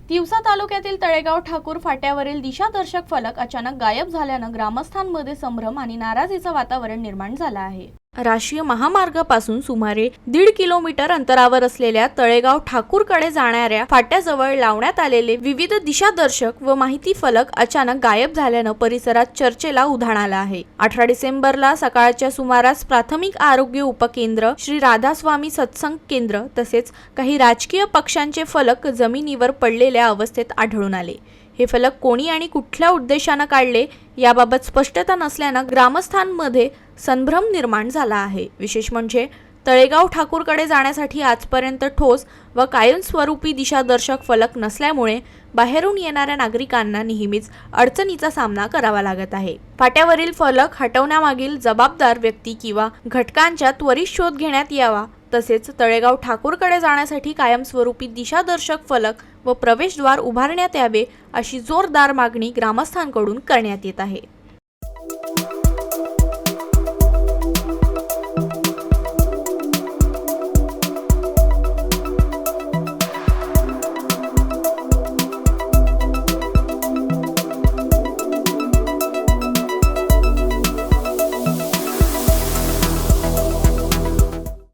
तिवसा तालुक्यातील तळेगाव ठाकूर फाट्यावरील दिशादर्शक फलक अचानक गायब झाल्यानं ग्रामस्थांमध्ये संभ्रम आणि नाराजीचं वातावरण निर्माण झालं आहे। राष्ट्रीय महामार्गापासून सुमारे 1.5 किलोमीटर अंतरावर असलेल्या तळेगाव ठाकूरकडे जाणाऱ्या फाट्याजवळ लावण्यात आलेले विविध दिशादर्शक व माहिती फलक अचानक गायब झाल्यानं परिसरात चर्चेला उधाण आलं आहे। 18 डिसेंबरला सकाळच्या सुमारास प्राथमिक आरोग्य उपकेंद्र, श्री राधास्वामी सत्संग केंद्र तसेच काही राजकीय पक्षांचे फलक जमिनीवर पडलेल्या अवस्थेत आढळून आले। हे फलक कोणी आणि कुठल्या उद्देशाने काढले याबाबत स्पष्टता नसल्याने ग्रामस्थांमध्ये संभ्रम निर्माण झाला आहे। विशेष म्हणजे तळेगाव ठाकूरकडे जाण्यासाठी आजपर्यंत ठोस व कायमस्वरूपी दिशादर्शक फलक नसल्यामुळे बाहेरून येणाऱ्या नागरिकांना नेहमीच अडचणीचा सामना करावा लागत आहे। फाट्यावरील फलक हटवण्यामागील जबाबदार व्यक्ती किंवा घटकांचा त्वरित शोध घेण्यात यावा, तसेच तळेगाव ठाकूरकडे जाण्यासाठी कायमस्वरूपी दिशादर्शक फलक व प्रवेशद्वार उभारण्यात यावे अशी जोरदार मागणी ग्रामस्थांकडून करण्यात येत आहे।